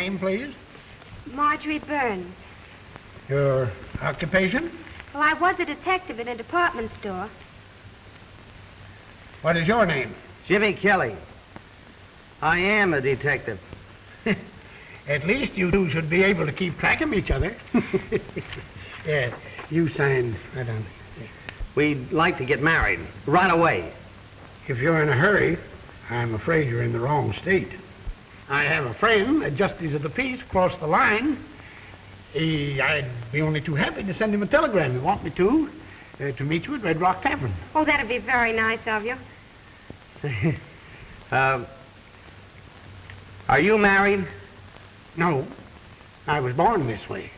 name, please? Marjorie Burns. Your occupation? Well, I was a detective in a department store. What is your name? Jimmy Kelly. I am a detective. At least you two should be able to keep track of each other. Yeah, you sign right on. Yeah. We'd like to get married right away. If you're in a hurry, I'm afraid you're in the wrong state. I have a friend, a justice of the peace, across the line. I'd be only too happy to send him a telegram. You want me to meet you at Red Rock Tavern. Oh, that'd be very nice of you. Are you married? No, I was born this way.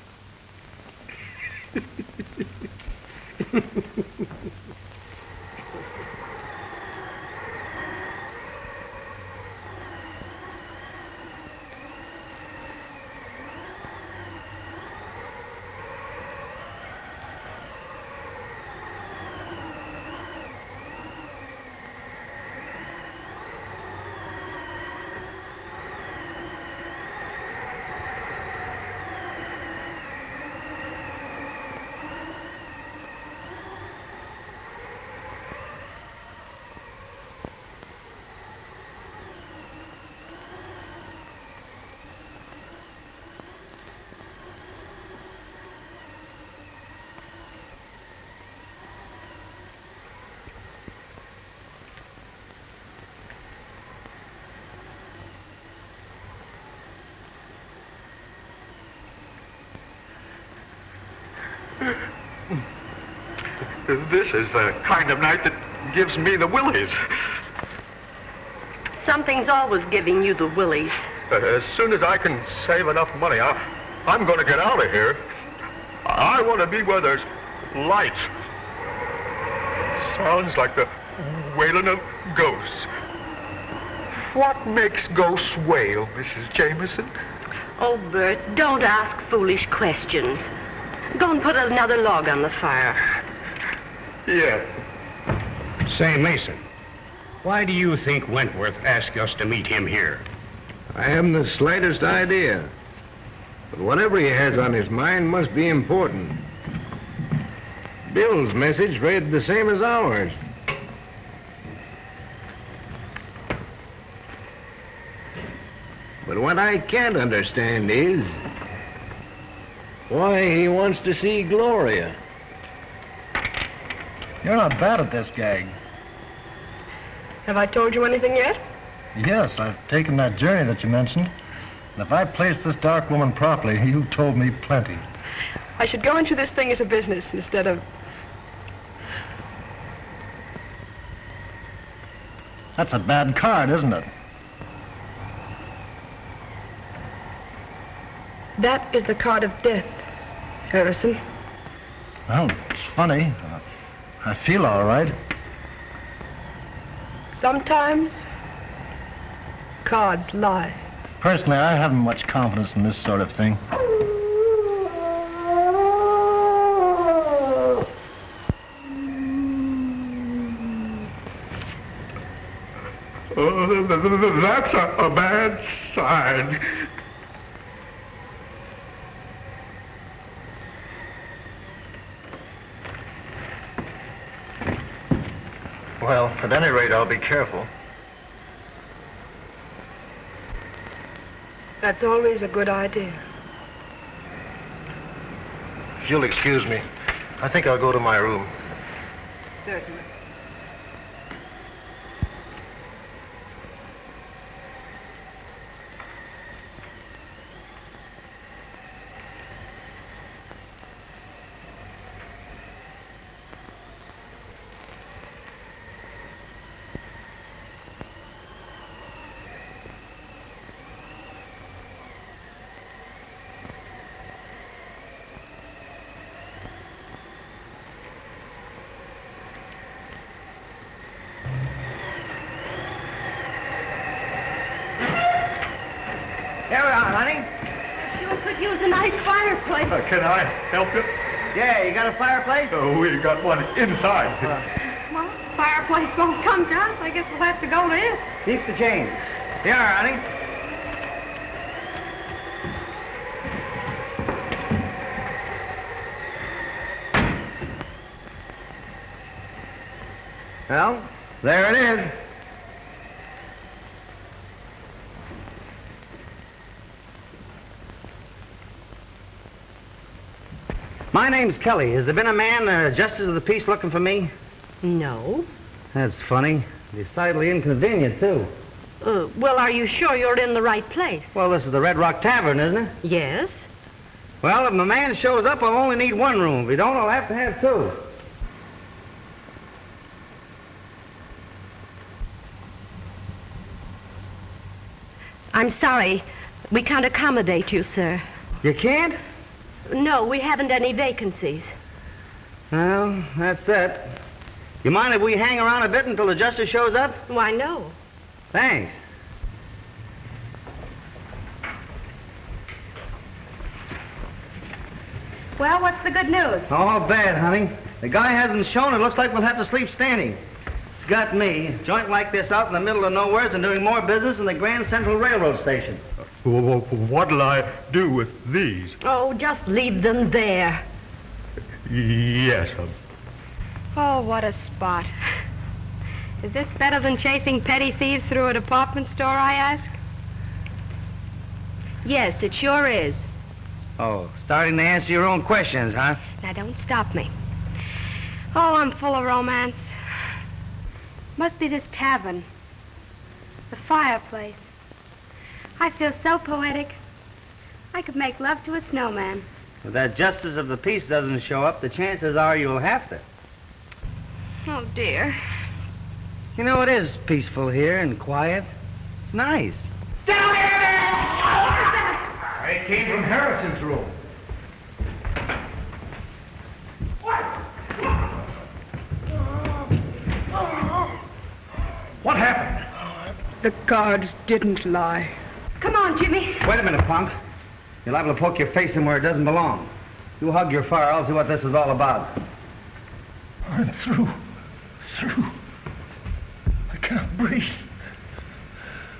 This is the kind of night that gives me the willies. Something's always giving you the willies. As soon as I can save enough money, I'm going to get out of here. I want to be where there's light. Sounds like the wailing of ghosts. What makes ghosts wail, Mrs. Jameson? Oh, Bert, don't ask foolish questions. Go and put another log on the fire. Yeah. Say, Mason, why do you think Wentworth asked us to meet him here? I haven't the slightest idea. But whatever he has on his mind must be important. Bill's message read the same as ours. But what I can't understand is why he wants to see Gloria. You're not bad at this gag. Have I told you anything yet? Yes, I've taken that journey that you mentioned. And if I placed this dark woman properly, you've told me plenty. I should go into this thing as a business instead of... That's a bad card, isn't it? That is the card of death, Harrison. Well, it's funny. I feel all right. Sometimes cards lie. Personally, I haven't much confidence in this sort of thing. That's a bad sign. Well, at any rate, I'll be careful. That's always a good idea. If you'll excuse me, I think I'll go to my room. Certainly. Use a nice fireplace. Can I help you? Yeah, you got a fireplace? Oh, we got one inside. Well, fireplace won't come to us. I guess we'll have to go to it. Keep the change. Here, honey. Well, there it is. My name's Kelly. Has there been a man, justice of the peace, looking for me? No. That's funny. Decidedly inconvenient, too. Well, are you sure you're in the right place? Well, this is the Red Rock Tavern, isn't it? Yes. Well, if my man shows up, I'll only need one room. If he don't, I'll have to have two. I'm sorry. We can't accommodate you, sir. You can't? No, we haven't any vacancies. Well, that's that. You mind if we hang around a bit until the justice shows up? Why, no. Thanks. Well, what's the good news? All bad, honey. The guy hasn't shown. It looks like we'll have to sleep standing. It's got me, a joint like this out in the middle of nowhere and doing more business than the Grand Central Railroad Station. What'll I do with these? Oh, just leave them there. Yes, Oh, what a spot. Is this better than chasing petty thieves through a department store, I ask? Yes, it sure is. Oh, starting to answer your own questions, huh? Now, don't stop me. Oh, I'm full of romance. Must be this tavern. The fireplace. I feel so poetic. I could make love to a snowman. If that justice of the peace doesn't show up, the chances are you'll have to. Oh, dear. You know, it is peaceful here and quiet. It's nice. It came from Harrison's room. What happened? The cards didn't lie. Come on, Jimmy. Wait a minute, punk. You're liable to poke your face in where it doesn't belong. You hug your fire, I'll see what this is all about. I'm through. I can't breathe.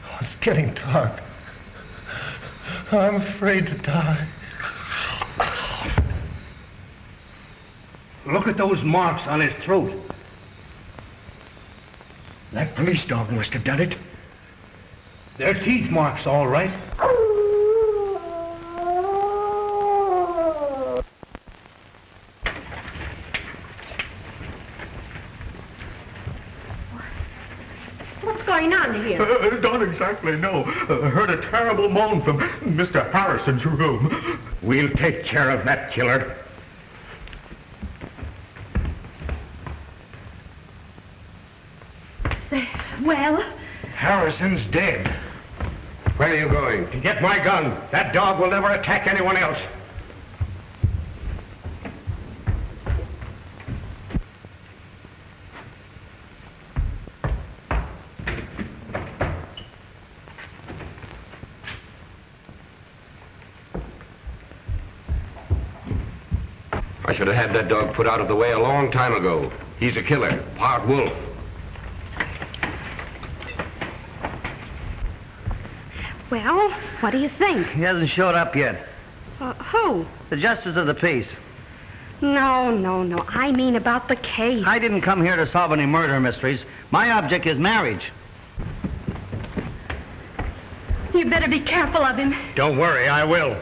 Oh, it's getting dark. I'm afraid to die. Look at those marks on his throat. That police dog must have done it. They're teeth marks, all right. What's going on here? Don't exactly know. Heard a terrible moan from Mr. Harrison's room. We'll take care of that killer. Well? Harrison's dead. Where are you going? To get my gun. That dog will never attack anyone else. I should have had that dog put out of the way a long time ago. He's a killer, part wolf. Well, what do you think? He hasn't showed up yet. Who? The justice of the peace. No. I mean about the case. I didn't come here to solve any murder mysteries. My object is marriage. You better be careful of him. Don't worry, I will.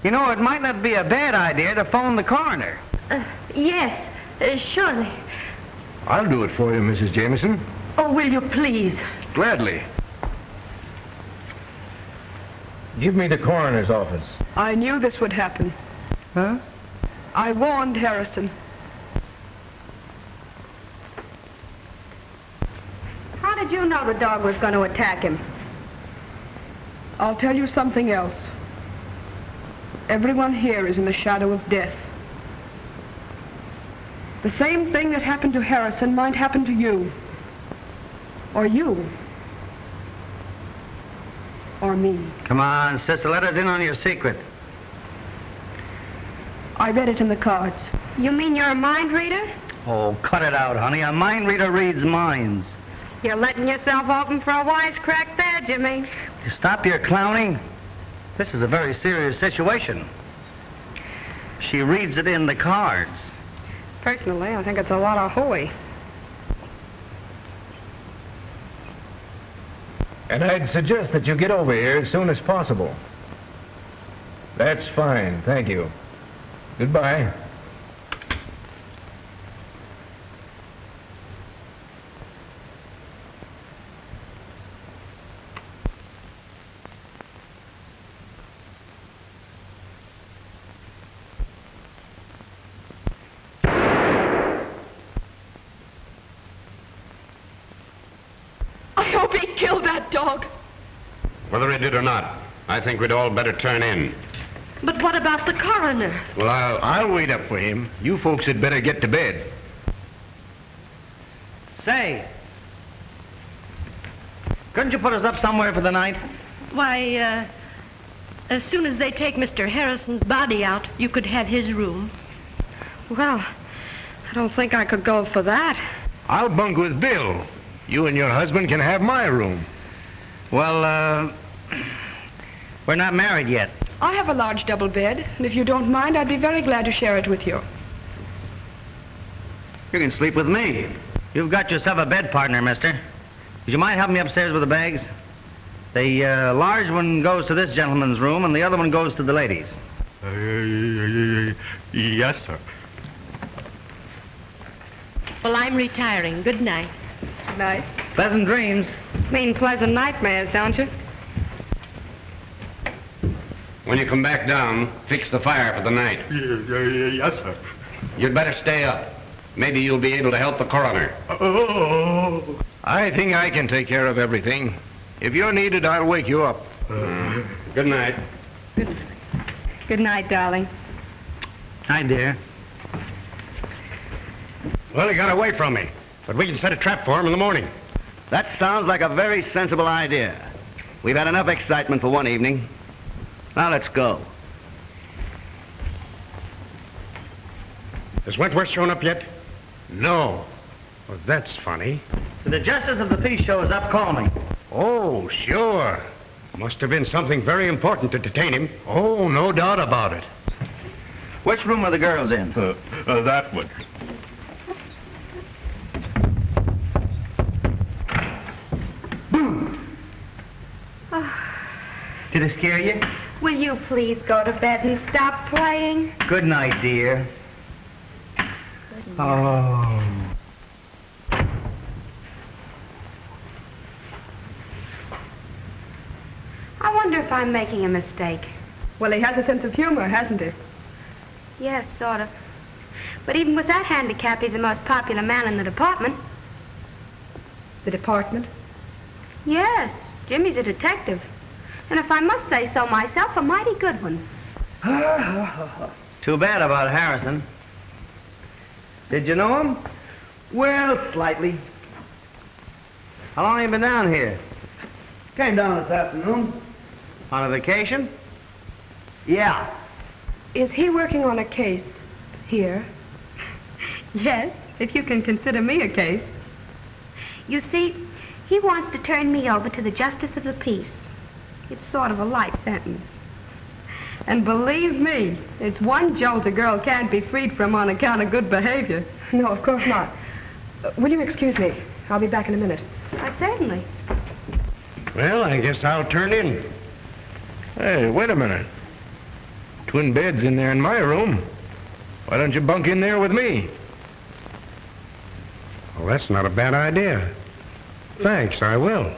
You know, it might not be a bad idea to phone the coroner. Yes, surely. I'll do it for you, Mrs. Jameson. Oh, will you please? Gladly. Give me the coroner's office. I knew this would happen. Huh? I warned Harrison. How did you know the dog was going to attack him? I'll tell you something else. Everyone here is in the shadow of death. The same thing that happened to Harrison might happen to you. Or you. Or me. Come on, sister, let us in on your secret. I read it in the cards. You mean you're a mind reader? Oh, cut it out, honey. A mind reader reads minds. You're letting yourself open for a wisecrack there, Jimmy. You stop your clowning. This is a very serious situation. She reads it in the cards. Personally, I think it's a lot of hooey. And I'd suggest that you get over here as soon as possible. That's fine, thank you. Goodbye. I hope he killed that dog. Whether he did or not, I think we'd all better turn in. But what about the coroner? Well, I'll wait up for him. You folks had better get to bed. Say, couldn't you put us up somewhere for the night? Why, as soon as they take Mr. Harrison's body out, you could have his room. Well, I don't think I could go for that. I'll bunk with Bill. You and your husband can have my room. Well, we're not married yet. I have a large double bed, and if you don't mind, I'd be very glad to share it with you. You can sleep with me. You've got yourself a bed partner, mister. Would you mind helping me upstairs with the bags? The large one goes to this gentleman's room, and the other one goes to the ladies. Yes, sir. Well, I'm retiring. Good night. Good night. Pleasant dreams. Mean pleasant nightmares, don't you? When you come back down, fix the fire for the night. Yes, sir. You'd better stay up. Maybe you'll be able to help the coroner. Oh. I think I can take care of everything. If you're needed, I'll wake you up. Good night. Good night, darling. Hi, dear. Well, he got away from me, but we can set a trap for him in the morning. That sounds like a very sensible idea. We've had enough excitement for one evening. Now let's go. Has Wentworth shown up yet? No. Well, that's funny. If the justice of the peace shows up, call me. Oh, sure. Must have been something very important to detain him. Oh, no doubt about it. Which room are the girls in? That one. Did it scare you? Will you please go to bed and stop playing? Good night, dear. Oh. I wonder if I'm making a mistake. Well, he has a sense of humor, hasn't he? Yes, sort of. But even with that handicap, he's the most popular man in the department. The department? Yes, Jimmy's a detective. And if I must say so myself, a mighty good one. Too bad about Harrison. Did you know him? Well, slightly. How long have you been down here? Came down this afternoon. On a vacation? Yeah. Is he working on a case here? Yes, if you can consider me a case. You see, he wants to turn me over to the justice of the peace. It's sort of a life sentence. And believe me, it's one jolt a girl can't be freed from on account of good behavior. No, of course not. Will you excuse me? I'll be back in a minute. Certainly. Well, I guess I'll turn in. Hey, wait a minute. Twin beds in there in my room. Why don't you bunk in there with me? Well, that's not a bad idea. Thanks, I will.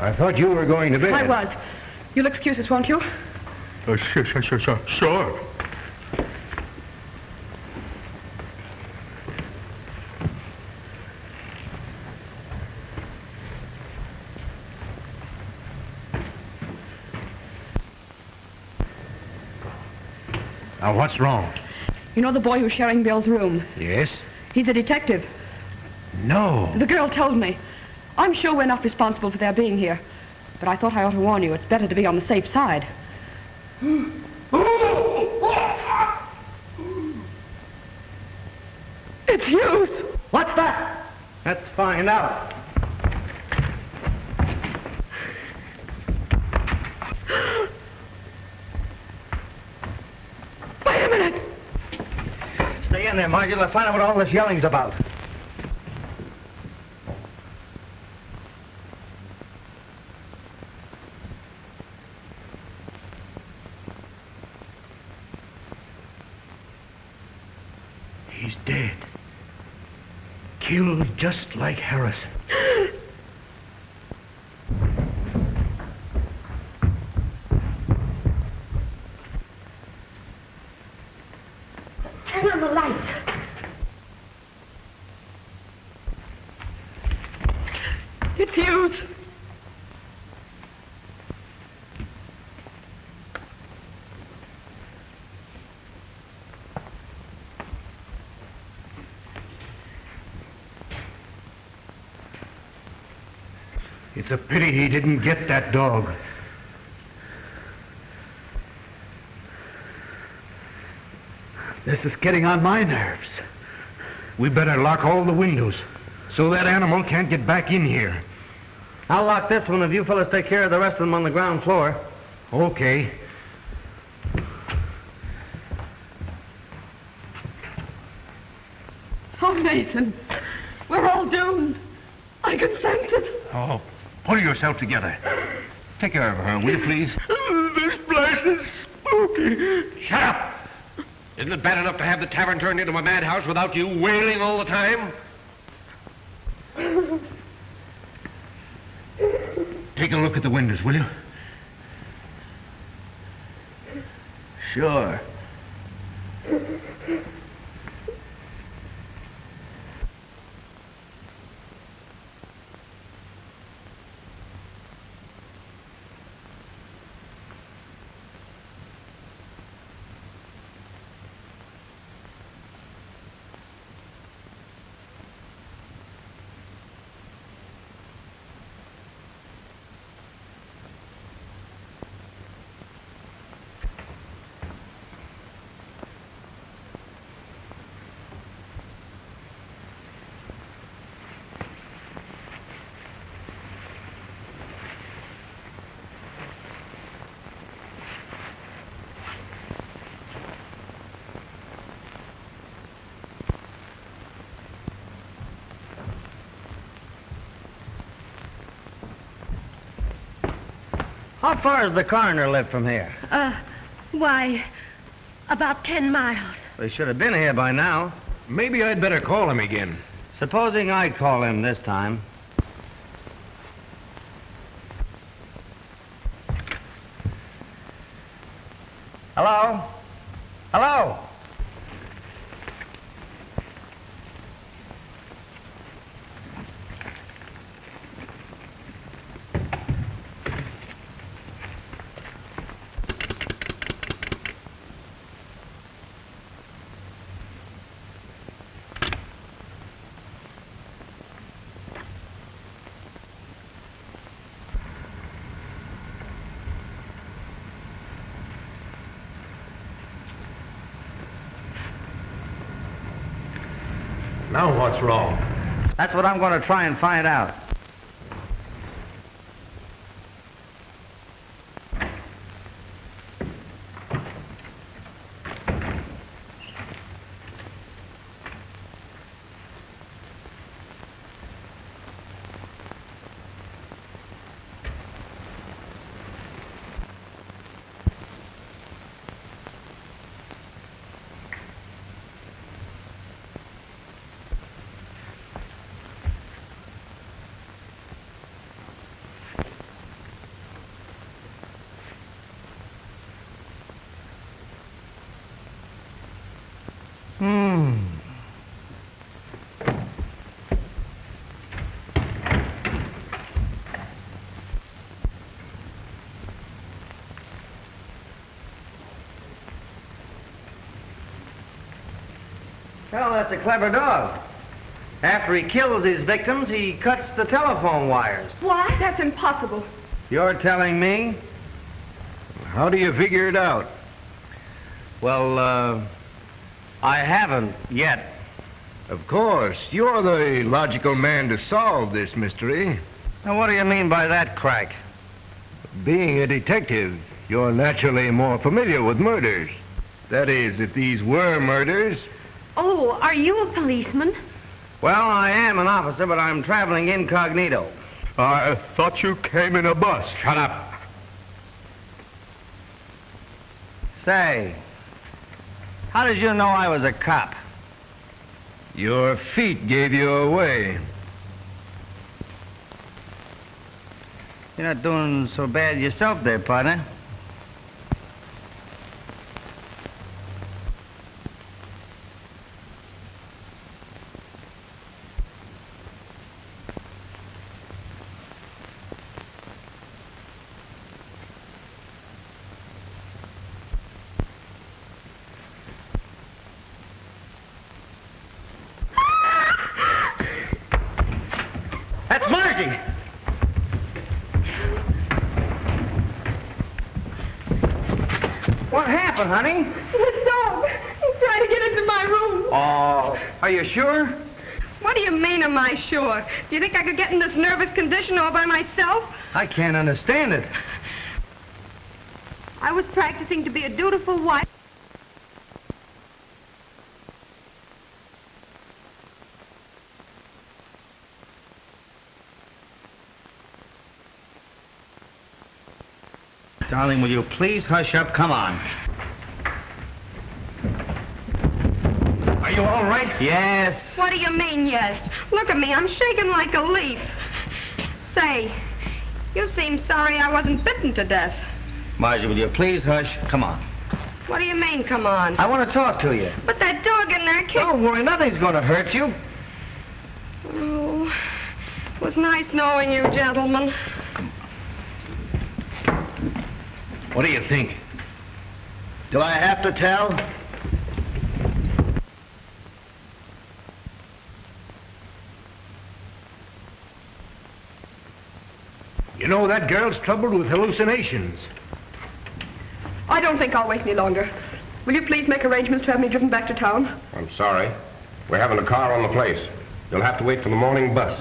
I thought you were going to bed. I was. You'll excuse us, won't you? Sure. Now, what's wrong? You know the boy who's sharing Bill's room? Yes? He's a detective. No. The girl told me. I'm sure we're not responsible for their being here. But I thought I ought to warn you. It's better to be on the safe side. It's Hughes. What's that? Let's find out. Wait a minute. Stay in there, Margie. Let's find out what all this yelling's about. He's dead. Killed just like Harrison. Turn on the lights. It's Hughes. It's a pity he didn't get that dog. This is getting on my nerves. We better lock all the windows so that animal can't get back in here. I'll lock this one if you fellas take care of the rest of them on the ground floor. Okay. Oh, Mason. We're all doomed. I can sense it. Oh, pull yourself together. Take care of her, will you, please? This place is spooky. Shut up! Isn't it bad enough to have the tavern turned into a madhouse without you wailing all the time? Take a look at the windows, will you? Sure. How far does the coroner live from here? Why, about 10 miles. They should have been here by now. Maybe I'd better call him again. Supposing I call him this time. Hello? Hello? Now what's wrong? That's what I'm going to try and find out. Well, that's a clever dog. After he kills his victims, he cuts the telephone wires. What? That's impossible. You're telling me? How do you figure it out? Well, I haven't yet. Of course, you're the logical man to solve this mystery. Now, what do you mean by that, Crack? Being a detective, you're naturally more familiar with murders. That is, if these were murders. Oh, are you a policeman? Well, I am an officer, but I'm traveling incognito. I thought you came in a bus. Shut up. Say, how did you know I was a cop? Your feet gave you away. You're not doing so bad yourself there, partner. That's Margie! What happened, honey? The dog. He's trying to get into my room. Oh, are you sure? What do you mean, am I sure? Do you think I could get in this nervous condition all by myself? I can't understand it. I was practicing to be a dutiful wife. Darling, will you please hush up? Come on. Are you all right? Yes. What do you mean, yes? Look at me, I'm shaking like a leaf. Say, you seem sorry I wasn't bitten to death. Margie, will you please hush? Come on. What do you mean, come on? I want to talk to you. But that dog in there kicked... Don't worry, nothing's going to hurt you. Oh, it was nice knowing you, gentlemen. What do you think? Do I have to tell? You know, that girl's troubled with hallucinations. I don't think I'll wait any longer. Will you please make arrangements to have me driven back to town? I'm sorry. We're having a car on the place. You'll have to wait for the morning bus.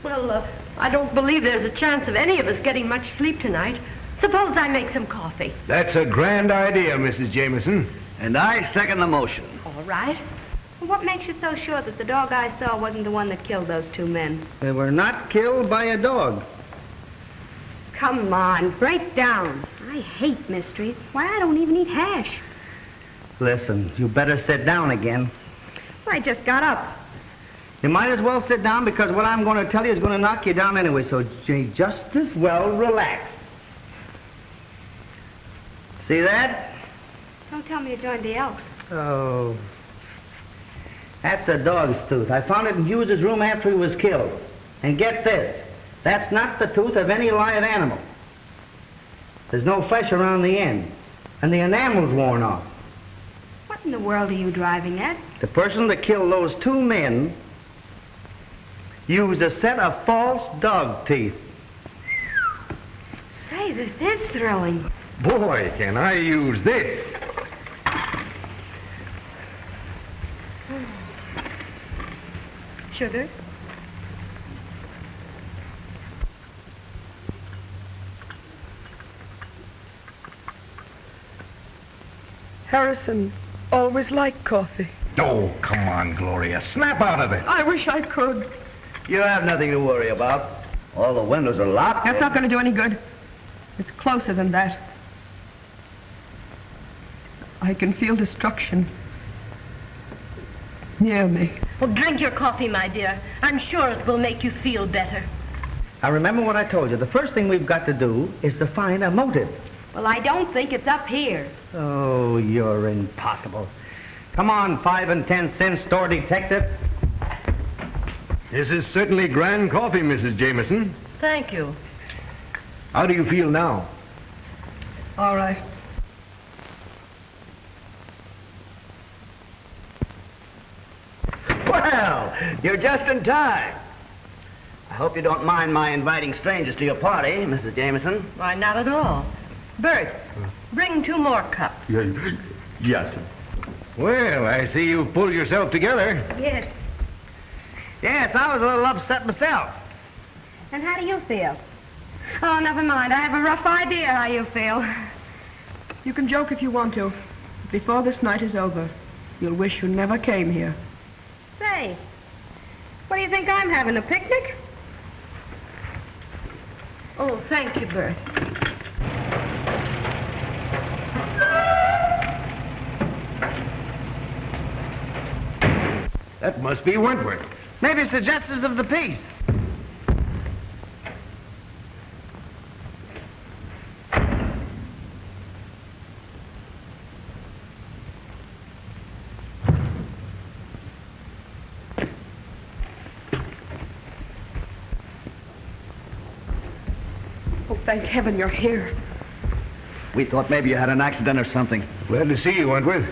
Well, I don't believe there's a chance of any of us getting much sleep tonight. Suppose I make some coffee. That's a grand idea, Mrs. Jameson. And I second the motion. All right. What makes you so sure that the dog I saw wasn't the one that killed those two men? They were not killed by a dog. Come on, break down. I hate mysteries. Why, I don't even eat hash. Listen, you better sit down again. I just got up. You might as well sit down because what I'm going to tell you is going to knock you down anyway, so you just as well relax. See that? Don't tell me you joined the Elks. Oh. That's a dog's tooth. I found it in Hughes's room after he was killed. And get this, that's not the tooth of any live animal. There's no flesh around the end, and the enamel's worn off. What in the world are you driving at? The person that killed those two men used a set of false dog teeth. Say, this is thrilling. Boy, can I use this. Sugar? Harrison always liked coffee. Oh, come on, Gloria. Snap out of it. I wish I could. You have nothing to worry about. All the windows are locked. That's not going to do any good. It's closer than that. I can feel destruction near me. Well, drink your coffee, my dear. I'm sure it will make you feel better. Now remember what I told you. The first thing we've got to do is to find a motive. Well, I don't think it's up here. Oh, you're impossible. Come on, 5 and 10 cent store detective. This is certainly grand coffee, Mrs. Jameson. Thank you. How do you feel now? All right. Well, you're just in time. I hope you don't mind my inviting strangers to your party, Mrs. Jameson. Why, not at all. Bert, bring 2 more cups. Yes. Well, I see you've pulled yourself together. Yes. Yes, I was a little upset myself. And how do you feel? Oh, never mind. I have a rough idea how you feel. You can joke if you want to. Before this night is over, you'll wish you never came here. Say, what do you think I'm having, a picnic? Oh, thank you, Bert. That must be Wentworth. Maybe it's the justice of the peace. Oh, thank heaven you're here. We thought maybe you had an accident or something. Glad to see you, Wentworth.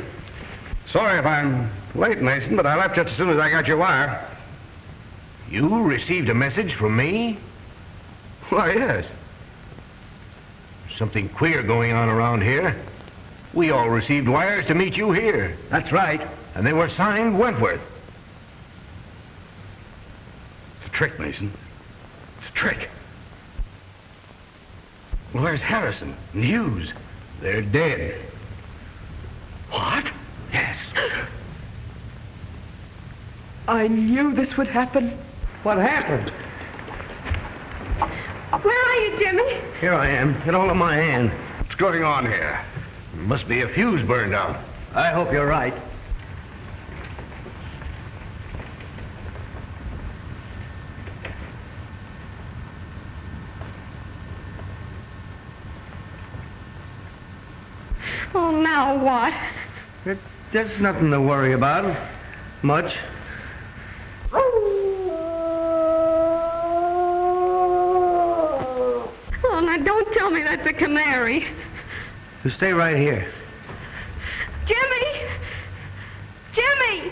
Sorry if I'm late, Mason, but I left just as soon as I got your wire. You received a message from me? Why, yes. Something queer going on around here. We all received wires to meet you here. That's right. And they were signed Wentworth. It's a trick, Mason. It's a trick. Well, where's Harrison and Hughes? They're dead. What? Yes. I knew this would happen. What happened? Where are you, Jimmy? Here I am. Get hold of my hand. What's going on here? Must be a fuse burned out. I hope you're right. Oh, now what? There's nothing to worry about. Much. Oh, now don't tell me that's a canary. You stay right here. Jimmy! Jimmy!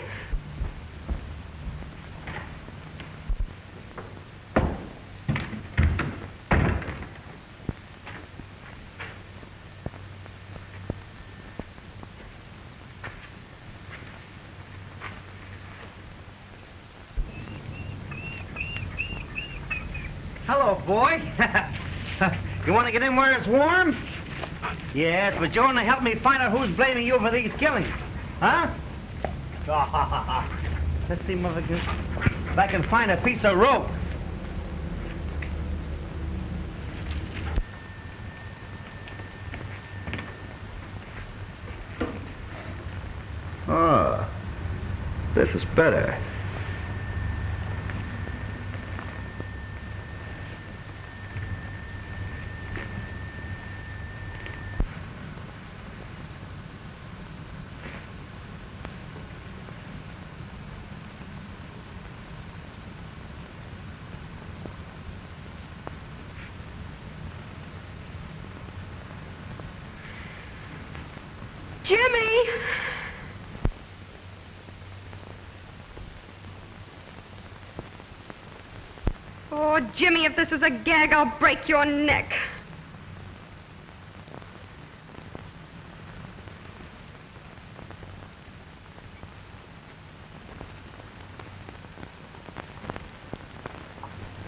Hello, boy. You want to get in where it's warm? Yes, but you want to help me find out who's blaming you for these killings. Huh? Let's see if I can find a piece of rope. Ah, this is better. Jimmy! Oh, Jimmy, if this is a gag, I'll break your neck.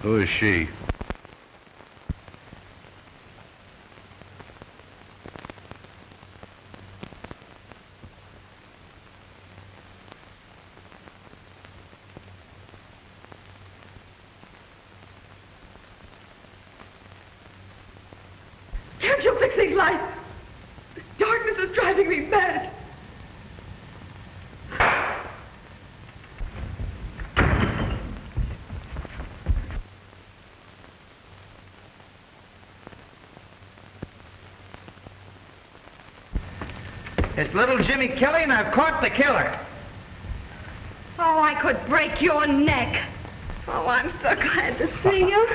Who is she? Can't you fix these lights? This darkness is driving me mad. It's little Jimmy Kelly, and I've caught the killer. Oh, I could break your neck. Oh, I'm so glad to see you.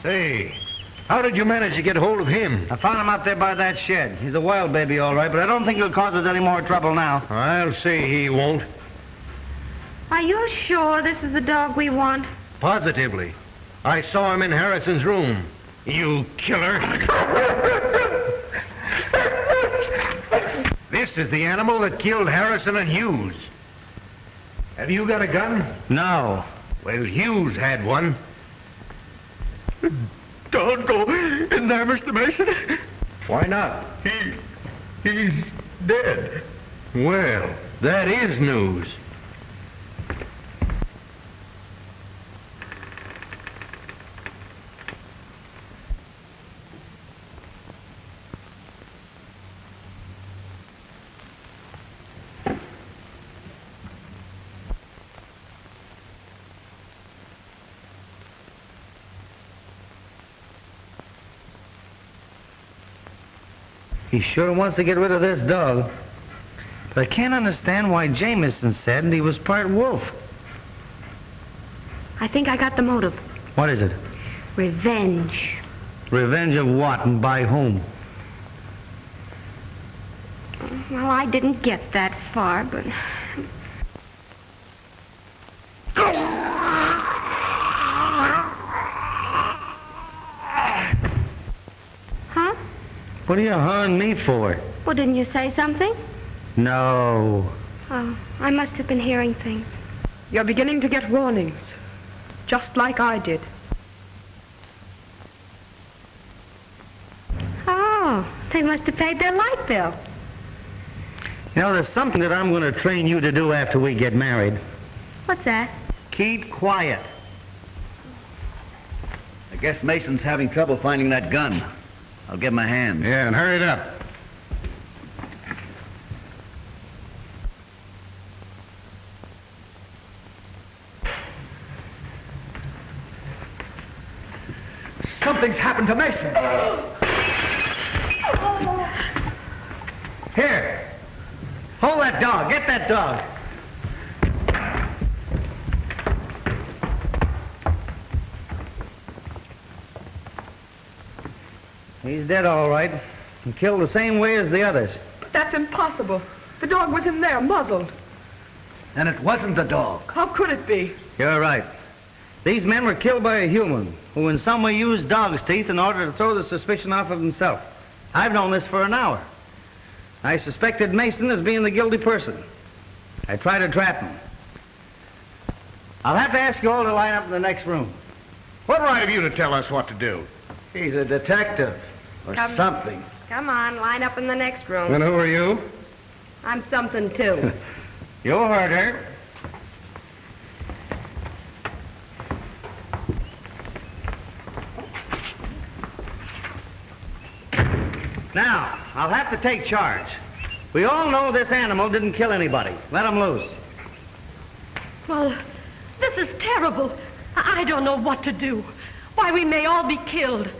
Hey, how did you manage to get hold of him? I found him out there by that shed. He's a wild baby, all right, but I don't think he'll cause us any more trouble now. I'll say he won't. Are you sure this is the dog we want? Positively. I saw him in Harrison's room. You killer. This is the animal that killed Harrison and Hughes. Have you got a gun? No. Well, Hughes had one. Don't go in there, Mr. Mason. Why not? He's dead. Well, that is news. He sure wants to get rid of this dog. But I can't understand why Jameson said he was part wolf. I think I got the motive. What is it? Revenge. Revenge of what and by whom? Well, I didn't get that far, but... Huh? What are you hawing me for? Well, didn't you say something? No. Oh, I must have been hearing things. You're beginning to get warnings, just like I did. Oh, they must have paid their light bill. You know, there's something that I'm going to train you to do after we get married. What's that? Keep quiet. I guess Mason's having trouble finding that gun. I'll give him a hand. Yeah, and hurry it up. Something's happened to Mason. Here. Hold that dog. Get that dog. He's dead, all right. And killed the same way as the others. But that's impossible. The dog was in there, muzzled. And it wasn't the dog. How could it be? You're right. These men were killed by a human who in some way used dog's teeth in order to throw the suspicion off of himself. I've known this for an hour. I suspected Mason as being the guilty person. I tried to trap him. I'll have to ask you all to line up in the next room. What right have you to tell us what to do? He's a detective or something. Come on, line up in the next room. And who are you? I'm something, too. You heard her. Now, I'll have to take charge. We all know this animal didn't kill anybody. Let him loose. Well, this is terrible. I don't know what to do. Why, we may all be killed.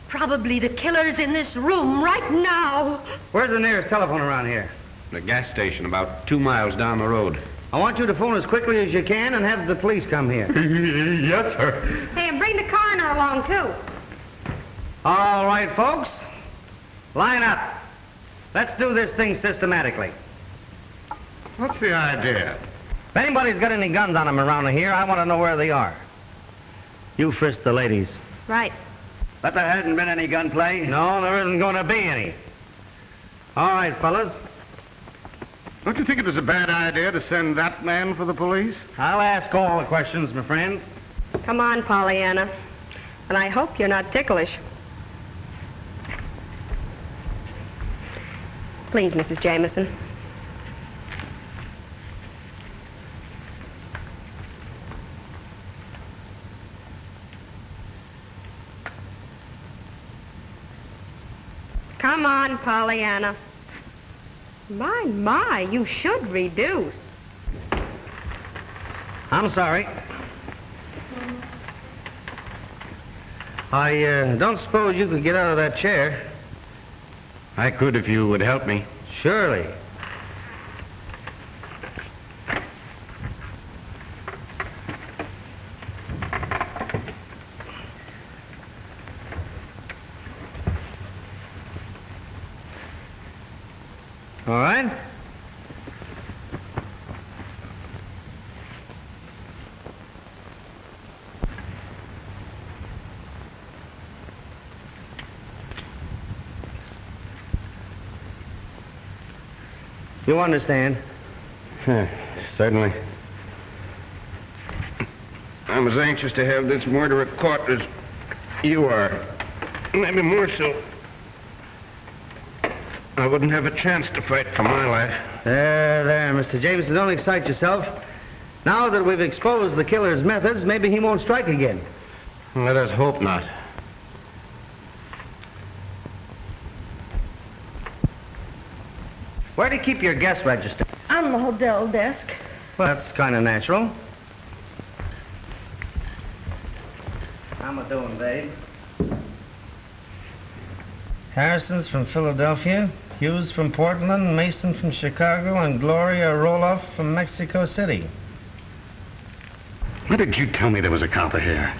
Probably the killer's in this room right now. Where's the nearest telephone around here? The gas station, about 2 miles down the road. I want you to phone as quickly as you can and have the police come here. Yes, sir. Hey, and bring the coroner along, too. All right, folks. Line up. Let's do this thing systematically. What's the idea? If anybody's got any guns on them around here, I want to know where they are. You frisk the ladies. Right. But there hasn't been any gunplay. No, there isn't going to be any. All right, fellas. Don't you think it was a bad idea to send that man for the police? I'll ask all the questions, my friend. Come on, Pollyanna. And I hope you're not ticklish. Please, Mrs. Jameson. Come on, Pollyanna. My, you should reduce. I'm sorry. I don't suppose you could get out of that chair. I could if you would help me. Surely. All right. You understand? Certainly. I'm as anxious to have this murderer caught as you are. Maybe more so. I wouldn't have a chance to fight for my life. There, Mr. Jameson, don't excite yourself. Now that we've exposed the killer's methods, maybe he won't strike again. Let us hope not. Where do you keep your guest register? On the hotel desk. Well, that's kind of natural. How am I doing, babe? Harrison's from Philadelphia, Hughes from Portland, Mason from Chicago, and Gloria Roloff from Mexico City. Why did you tell me there was a copper here?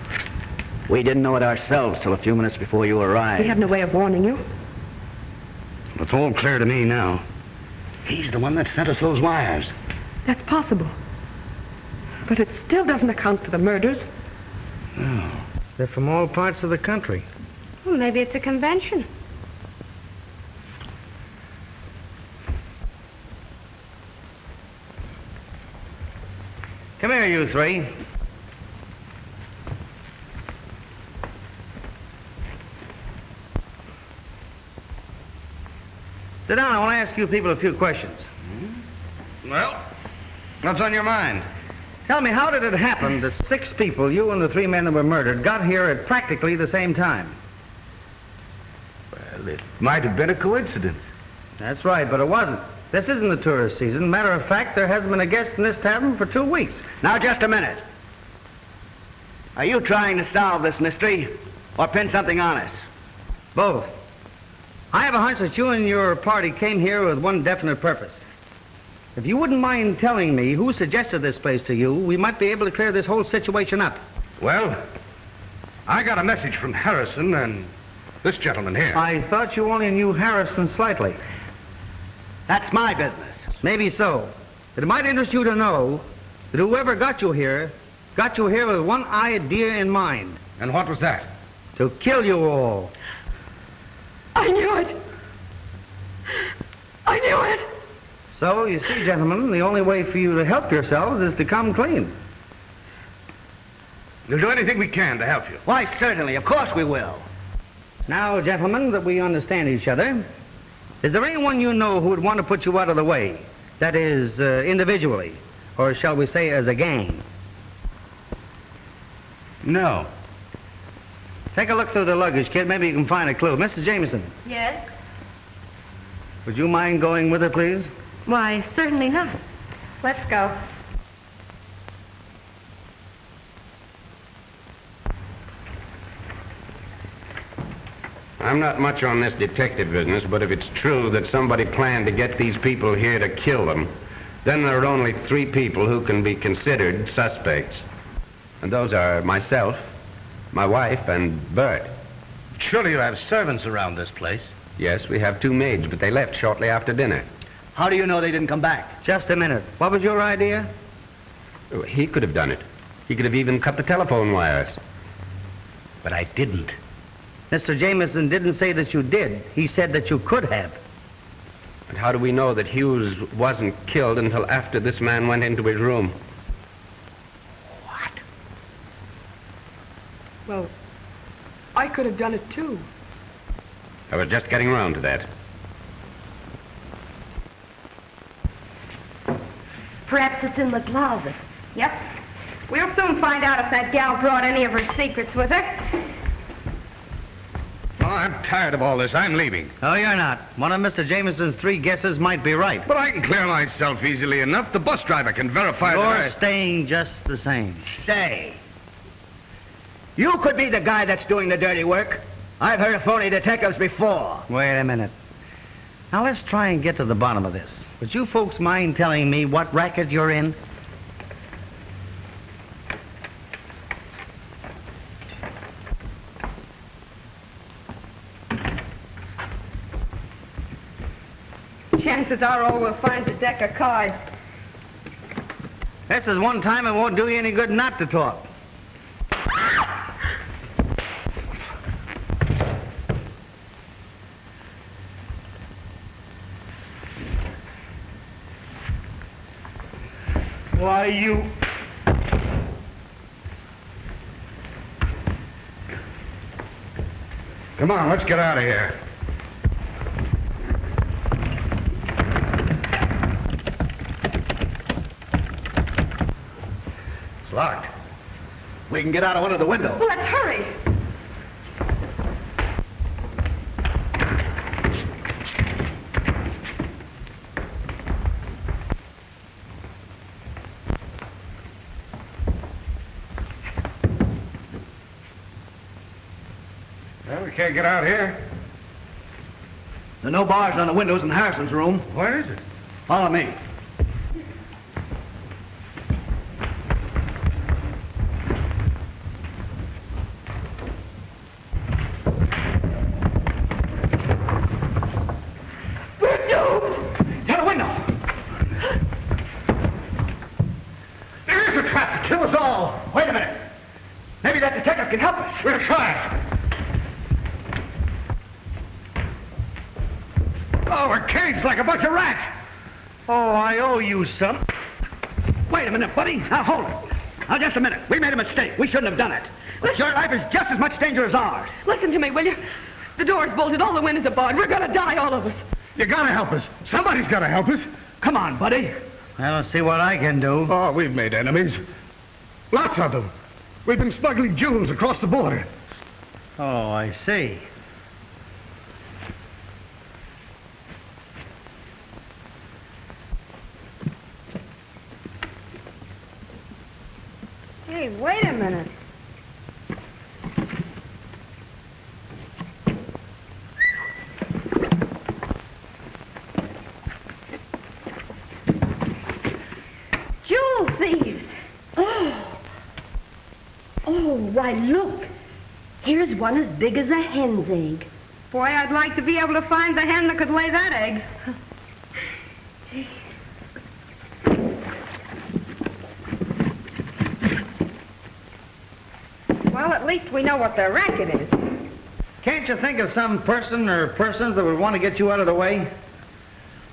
We didn't know it ourselves till a few minutes before you arrived. We had no way of warning you. It's all clear to me now. He's the one that sent us those wires. That's possible. But it still doesn't account for the murders. No. They're from all parts of the country. Well, maybe it's a convention. Come here, you three. Sit down. I want to ask you people a few questions. Well, what's on your mind? Tell me, how did it happen that 6 people, you and the 3 men that were murdered, got here at practically the same time? Well, it might have been a coincidence. That's right, but it wasn't. This isn't the tourist season. Matter of fact, there hasn't been a guest in this tavern for 2 weeks. Now, just a minute. Are you trying to solve this mystery or pin something on us? Both. I have a hunch that you and your party came here with one definite purpose. If you wouldn't mind telling me who suggested this place to you, we might be able to clear this whole situation up. Well, I got a message from Harrison and this gentleman here. I thought you only knew Harrison slightly. That's my business. Maybe so. But it might interest you to know that whoever got you here with one idea in mind. And what was that? To kill you all. I knew it. I knew it. So, you see, gentlemen, the only way for you to help yourselves is to come clean. We'll do anything we can to help you. Why, certainly. Of course we will. Now, gentlemen, that we understand each other, is there anyone you know who would want to put you out of the way? That is, individually, or shall we say as a gang? No. Take a look through the luggage, kid. Maybe you can find a clue. Mrs. Jameson, Yes? would you mind going with her, please? Why, certainly not. Let's go. I'm not much on this detective business, but if it's true that somebody planned to get these people here to kill them, then there are only 3 people who can be considered suspects. And those are myself, my wife, and Bert. Surely you have servants around this place. Yes, we have 2 maids, but they left shortly after dinner. How do you know they didn't come back? Just a minute. What was your idea? He could have done it. He could have even cut the telephone wires. But I didn't. Mr. Jameson didn't say that you did. He said that you could have. And how do we know that Hughes wasn't killed until after this man went into his room? What? Well, I could have done it too. I was just getting around to that. Perhaps it's in the closet. Yep. We'll soon find out if that gal brought any of her secrets with her. Oh, I'm tired of all this. I'm leaving. Oh, you're not. One of Mr. Jameson's 3 guesses might be right. But I can clear myself easily enough. The bus driver can verify You're that staying just the same. Say, you could be the guy that's doing the dirty work. I've heard of phony detectives before. Wait a minute. Now, let's try and get to the bottom of this. Would you folks mind telling me what racket you're in? Chances are all we'll find is a deck of cards. This is one time it won't do you any good not to talk. Why, you... Come on, let's get out of here. It's locked. We can get out of one of the windows. Well, let's hurry. Well, we can't get out here. There are no bars on the windows in Harrison's room. Where is it? Follow me. We're doomed. Get a window. There is a trap to kill us all. Wait a minute. Maybe that detective can help us. We'll try. Oh, we're caged like a bunch of rats. Oh, I owe you some. Wait a minute, buddy. Now, hold it. Now, just a minute. We made a mistake. We shouldn't have done it. But your life is just as much danger as ours. Listen to me, will you? The door's bolted, all the windows are barred. We're gonna die, all of us. You gotta help us. Somebody's gotta help us. Come on, buddy. I'll see what I can do. Oh, we've made enemies. Lots of them. We've been smuggling jewels across the border. Oh, I see. Hey, wait a minute. Jewel thieves! Oh, why, look. Here's one as big as a hen's egg. Boy, I'd like to be able to find the hen that could lay that egg. Well, at least we know what the racket is. Can't you think of some person or persons that would want to get you out of the way?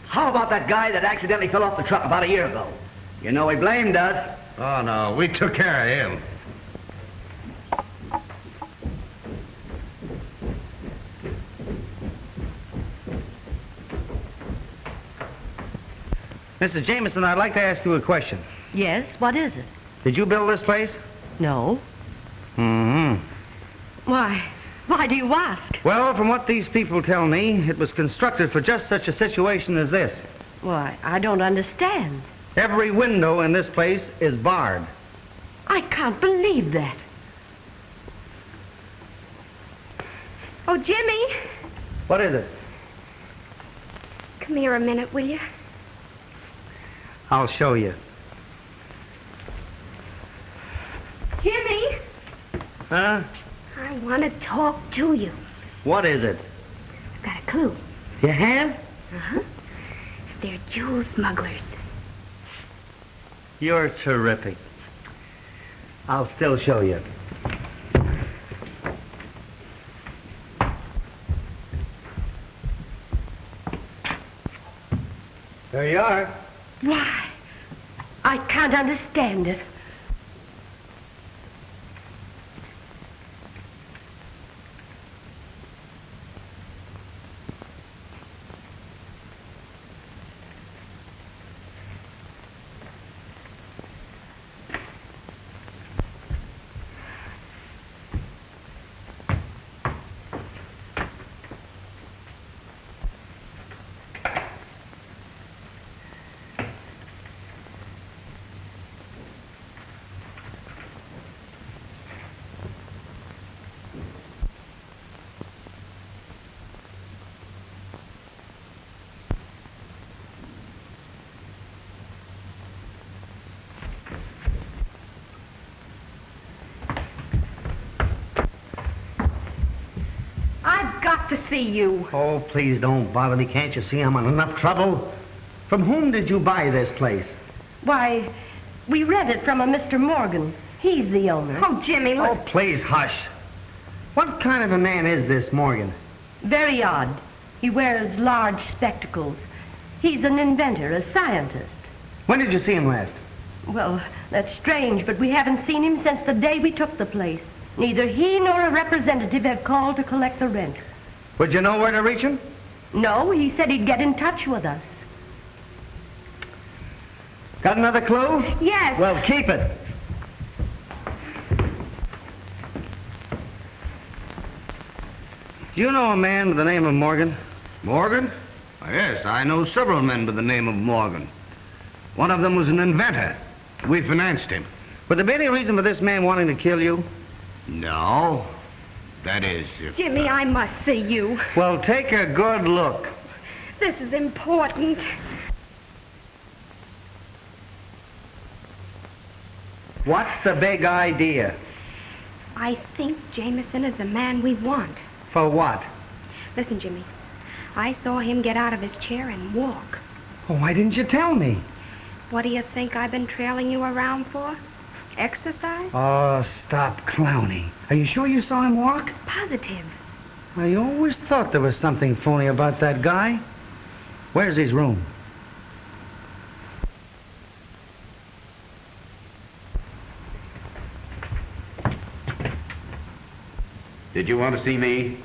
How about that guy that accidentally fell off the truck about a year ago? You know he blamed us. Oh, no, we took care of him. Mrs. Jameson, I'd like to ask you a question. Yes, what is it? Did you build this place? No. Mm-hmm. Why do you ask? Well, from what these people tell me, it was constructed for just such a situation as this. Why, I don't understand. Every window in this place is barred. I can't believe that. Oh, Jimmy, What is it? come here a minute, will you? I'll show you. Jimmy, Huh? I want to talk to you. What is it? I've got a clue. You have? Uh-huh. They're jewel smugglers. You're terrific. I'll still show you. There you are. Why, I can't understand it. got to see you. Oh, please don't bother me. Can't you see I'm in enough trouble? From whom did you buy this place? Why, we rent it from a Mr. Morgan. He's the owner. Oh, Jimmy, look. Oh, please, hush. What kind of a man is this Morgan? Very odd. He wears large spectacles. He's an inventor, a scientist. When did you see him last? Well, that's strange, but we haven't seen him since the day we took the place. Neither he nor a representative have called to collect the rent. Would you know where to reach him? No, he said he'd get in touch with us. Got another clue? Yes. Well, keep it. Do you know a man by the name of Morgan? Morgan? Yes, I know several men by the name of Morgan. One of them was an inventor. We financed him. Would there be any reason for this man wanting to kill you? No. That is, if... Jimmy, I must see you. Well, take a good look. This is important. What's the big idea? I think Jameson is the man we want. For what? Listen, Jimmy. I saw him get out of his chair and walk. Oh, why didn't you tell me? What do you think I've been trailing you around for? Exercise? Oh, stop clowning. Are you sure you saw him walk? Positive. I always thought there was something phony about that guy. Where's his room? Did you want to see me?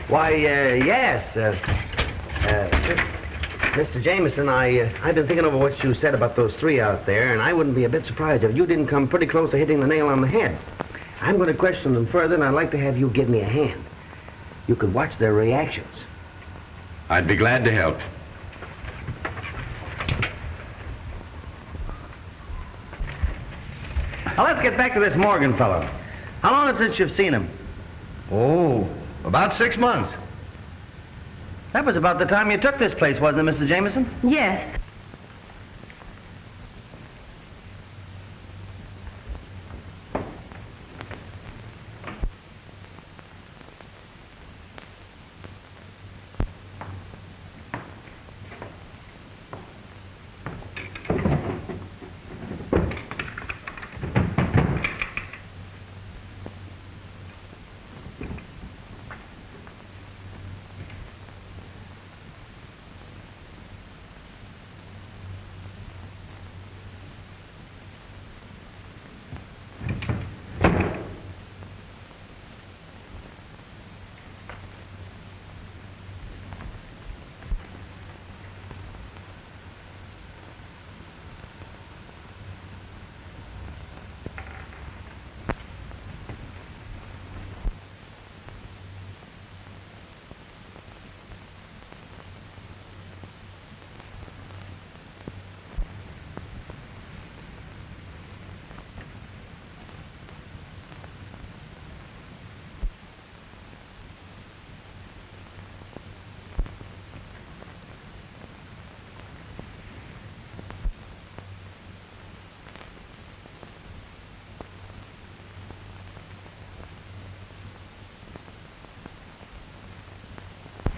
Why, yes. Mr. Jameson, I've been thinking over what you said about those three out there, and I wouldn't be a bit surprised if you didn't come pretty close to hitting the nail on the head. I'm going to question them further, and I'd like to have you give me a hand. You could watch their reactions. I'd be glad to help. Now, let's get back to this Morgan fellow. How long is it since you've seen him? Oh, about 6 months. That was about the time you took this place, wasn't it, Mrs. Jameson? Yes.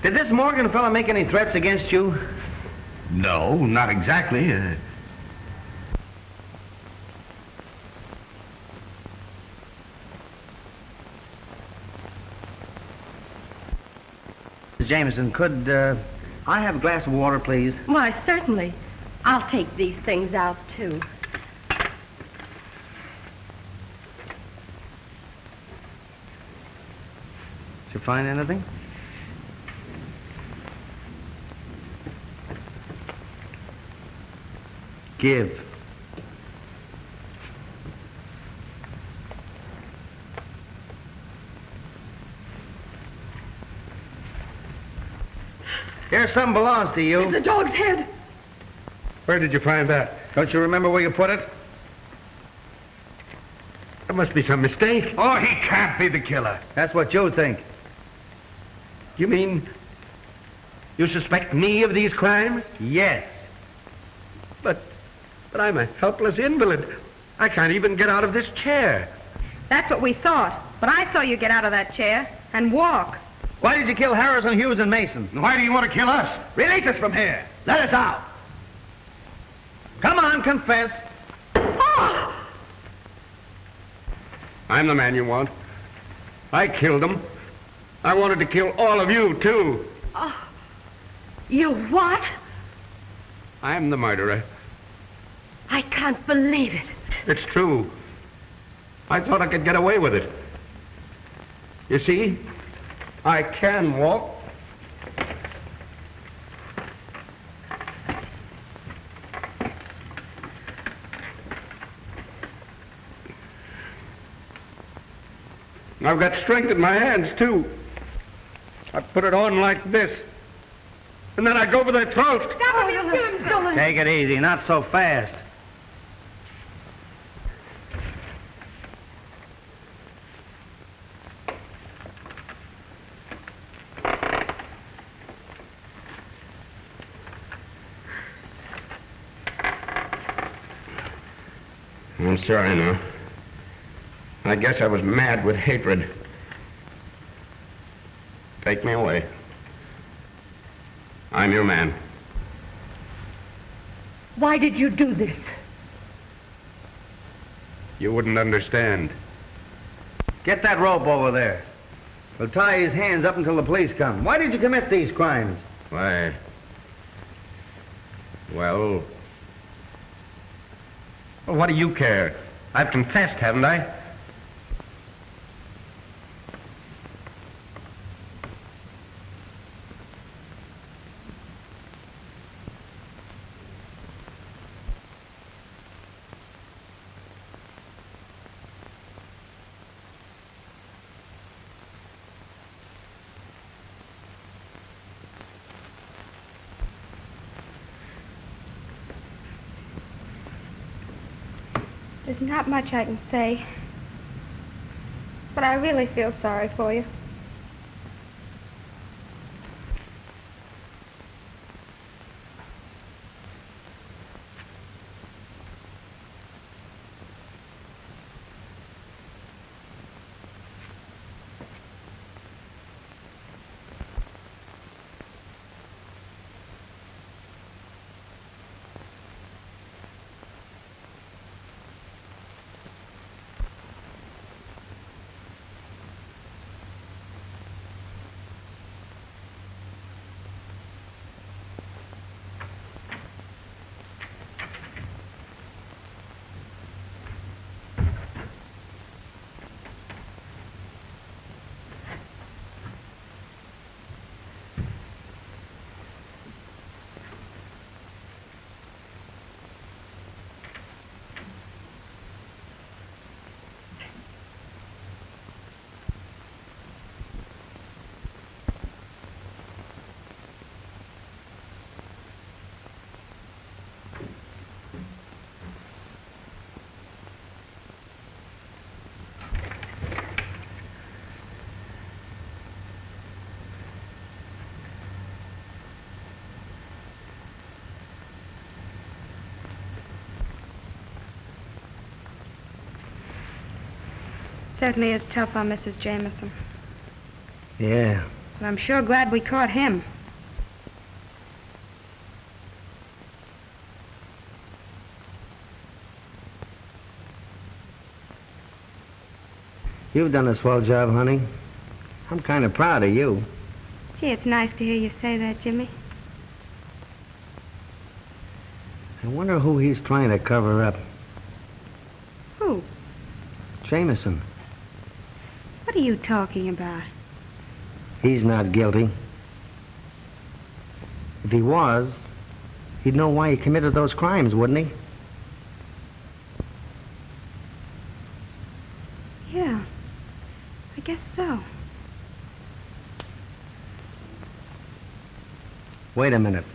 Did this Morgan fella make any threats against you? No, not exactly. Mr. Jameson, could I have a glass of water, please? Why, certainly. I'll take these things out, too. Did you find anything? Give. Here, something belongs to you. It's a dog's head. Where did you find that? Don't you remember where you put it? There must be some mistake. Oh, he can't be the killer. That's what you think. You mean you suspect me of these crimes? Yes. But I'm a helpless invalid. I can't even get out of this chair. That's what we thought. But I saw you get out of that chair and walk. Why did you kill Harrison, Hughes, and Mason? And why do you want to kill us? Release us from here. Let us out. Come on, confess. I'm the man you want. I killed him. I wanted to kill all of you, too. You what? I'm the murderer. I can't believe it. It's true. I thought I could get away with it. You see, I can walk. I've got strength in my hands, too. I put it on like this, and then I go for their throat. Take it easy, not so fast. I'm sorry now. I guess I was mad with hatred. Take me away. I'm your man. Why did you do this? You wouldn't understand. Get that rope over there. We'll tie his hands up until the police come. Why did you commit these crimes? Why? Well, what do you care? I've confessed, haven't I? There's not much I can say, but I really feel sorry for you. Certainly is tough on Mrs. Jameson. Yeah. But I'm sure glad we caught him. You've done a swell job, honey. I'm kind of proud of you. Gee, it's nice to hear you say that, Jimmy. I wonder who he's trying to cover up. Who? Jameson. What are you talking about? He's not guilty. If he was, he'd know why he committed those crimes, wouldn't he? Yeah, I guess so. Wait a minute.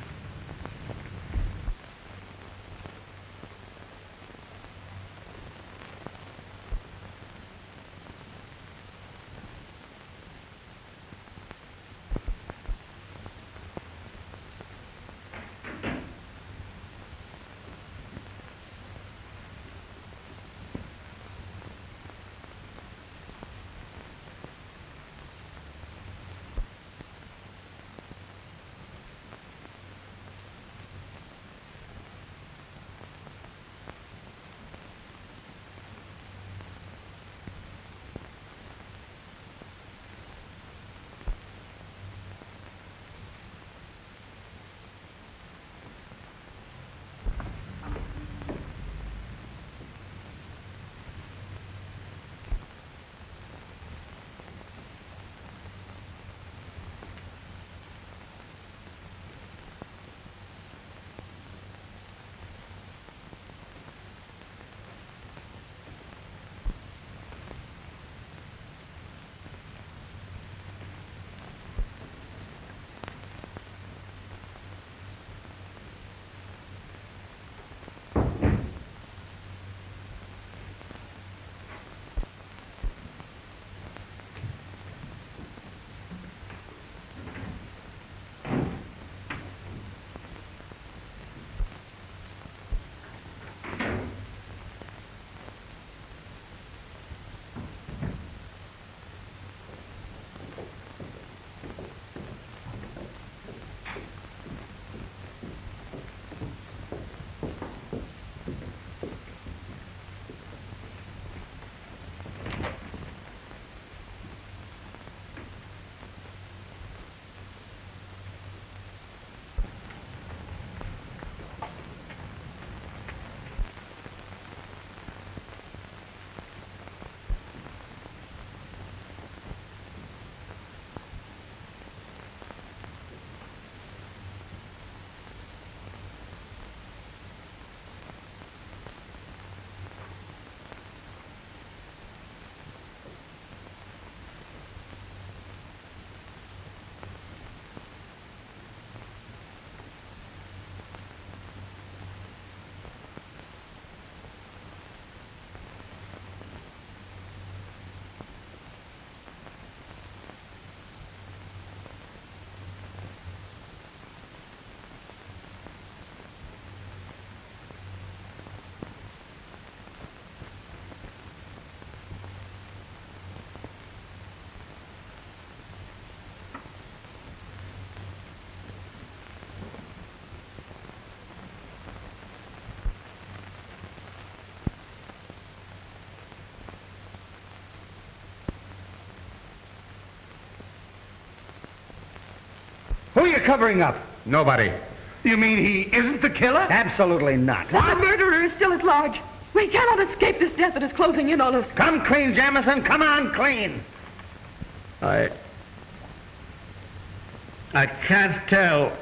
Who are you covering up? Nobody. You mean he isn't the killer? Absolutely not. The murderer is still at large. We cannot escape this death that is closing in on us. Come clean, Jamison. Come on, clean. I can't tell.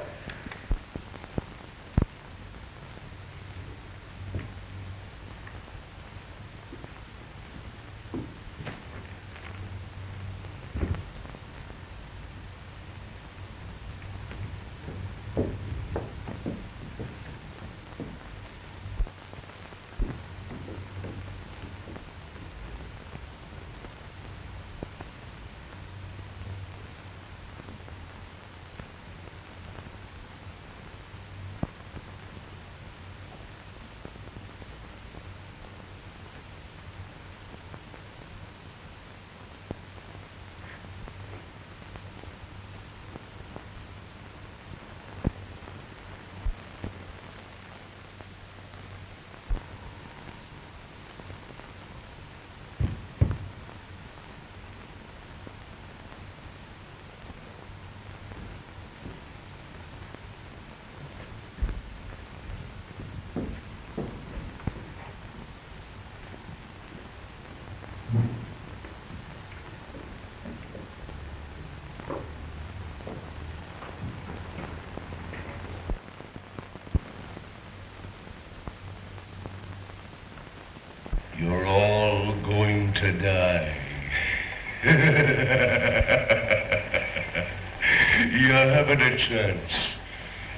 You're all going to die. You haven't a chance.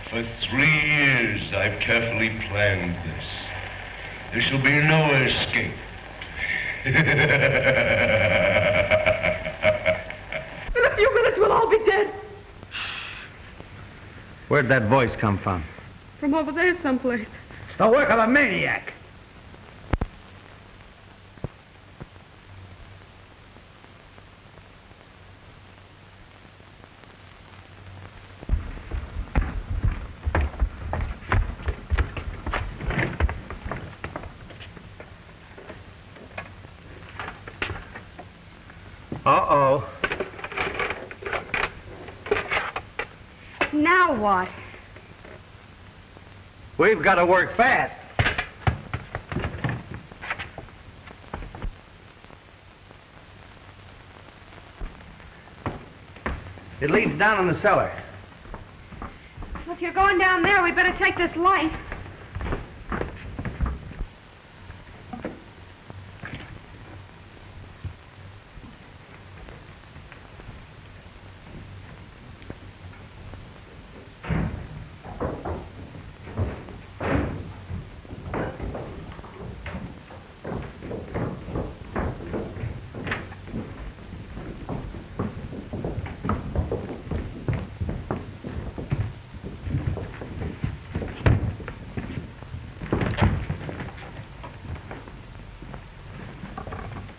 For 3 years, I've carefully planned this. There shall be no escape. In a few minutes, we'll all be dead. Where'd that voice come from? From over there someplace. It's the work of a maniac. Uh-oh. Now what? We've got to work fast. It leads down in the cellar. Well, if you're going down there, we better take this light.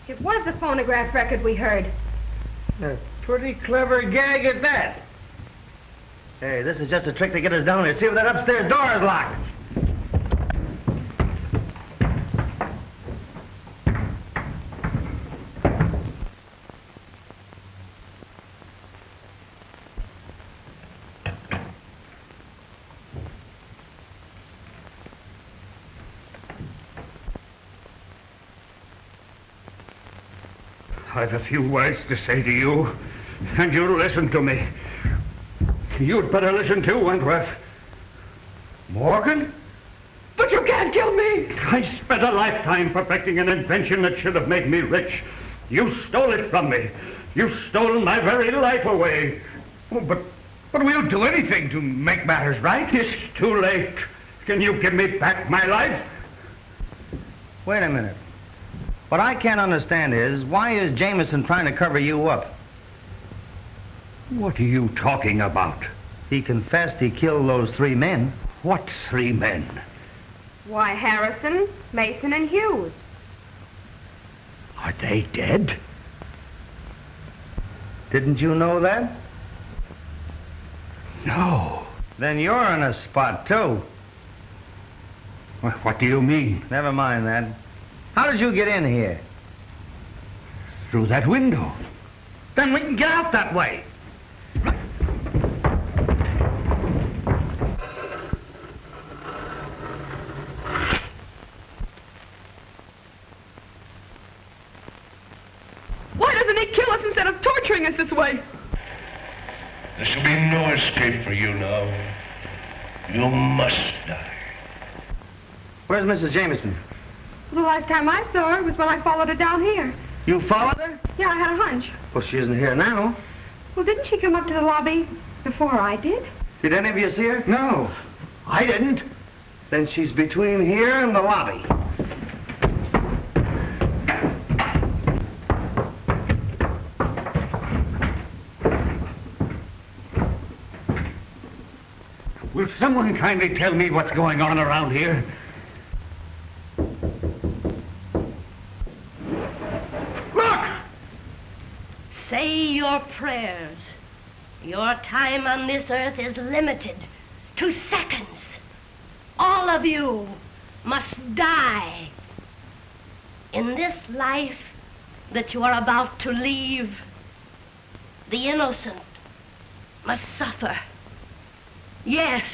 It was the phonograph record we heard. A pretty clever gag at that. Hey, this is just a trick to get us down here. See if that upstairs door is locked. I've a few words to say to you, and you'll listen to me. You'd better listen too, Wentworth. Morgan? But you can't kill me! I spent a lifetime perfecting an invention that should have made me rich. You stole it from me. You've stolen my very life away. Oh, but we'll do anything to make matters right. It's too late. Can you give me back my life? Wait a minute. What I can't understand is, why is Jameson trying to cover you up? What are you talking about? He confessed he killed those 3 men. What 3 men? Why, Harrison, Mason, and Hughes. Are they dead? Didn't you know that? No. Then you're in a spot, too. What do you mean? Never mind that. How did you get in here? Through that window. Then we can get out that way. torturing us this way? There shall be no escape for you now. You must die. Where's Mrs. Jameson? The last time I saw her was when I followed her down here. You followed her? Yeah, I had a hunch. Well, she isn't here now. Well, didn't she come up to the lobby before I did? Did any of you see her? No, I didn't. Then she's between here and the lobby. Will someone kindly tell me what's going on around here? Look! Say your prayers. Your time on this earth is limited to seconds. All of you must die. In this life that you are about to leave, the innocent must suffer. Yes,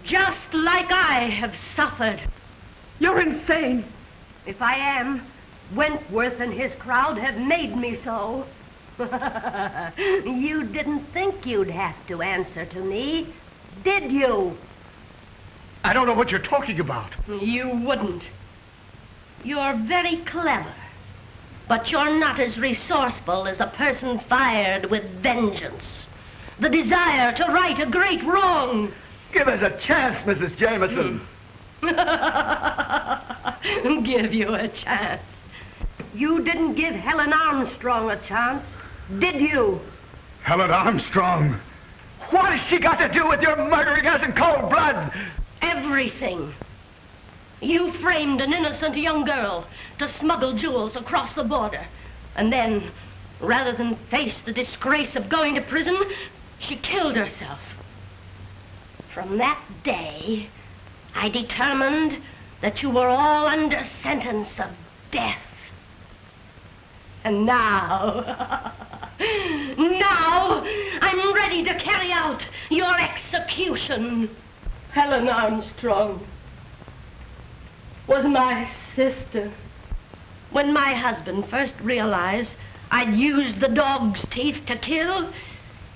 just like I have suffered. You're insane. If I am, Wentworth and his crowd have made me so. You didn't think you'd have to answer to me, did you? I don't know what you're talking about. You wouldn't. You're very clever, but you're not as resourceful as a person fired with vengeance. The desire to right a great wrong. Give us a chance, Mrs. Jameson. Give you a chance. You didn't give Helen Armstrong a chance, did you? Helen Armstrong? What has she got to do with your murdering us in cold blood? Everything. You framed an innocent young girl to smuggle jewels across the border. And then, rather than face the disgrace of going to prison, she killed herself. From that day, I determined that you were all under sentence of death. And now, I'm ready to carry out your execution. Helen Armstrong was my sister. When my husband first realized I'd used the dog's teeth to kill,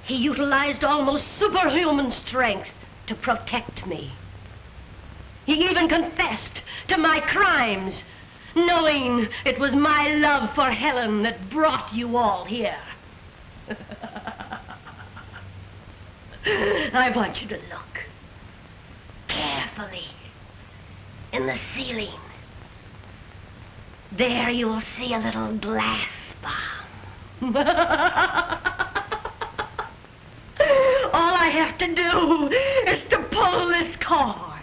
he utilized almost superhuman strength to protect me. He even confessed to my crimes, knowing it was my love for Helen that brought you all here. I want you to look carefully in the ceiling. There you'll see a little glass bomb. All I have to do is to pull this cord.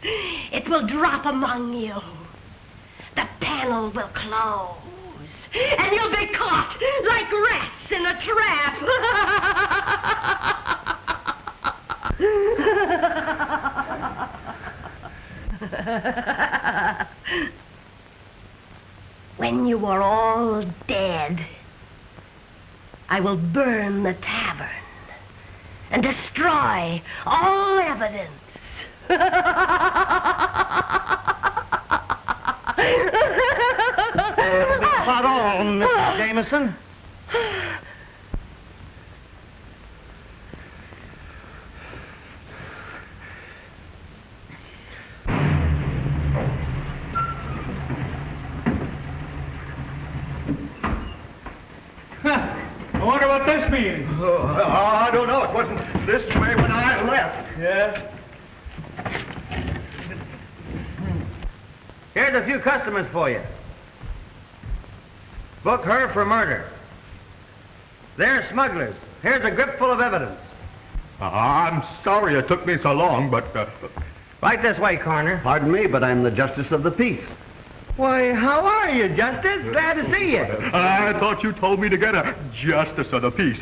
It will drop among you. The panel will close, and you'll be caught like rats in a trap. When you are all dead, I will burn the tavern and destroy all evidence. Not all, Mrs. Jameson. I wonder what this means. I don't know. It wasn't this way when I left. Yeah? Here's a few customers for you. Book her for murder. They're smugglers. Here's a grip full of evidence. I'm sorry it took me so long, but... Right this way, Coroner. Pardon me, but I'm the Justice of the Peace. Why, how are you, Justice? Glad to see you. I thought you told me to get a Justice of the Peace.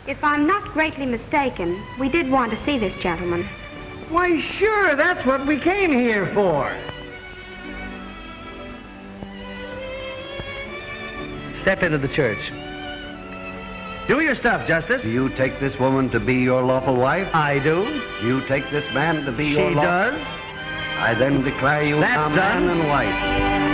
If I'm not greatly mistaken, we did want to see this gentleman. Why, sure, that's what we came here for. Step into the church. Do your stuff, Justice. Do you take this woman to be your lawful wife? I do. You take this man to be your She lawful... does. I then declare you That's a man done. and wife.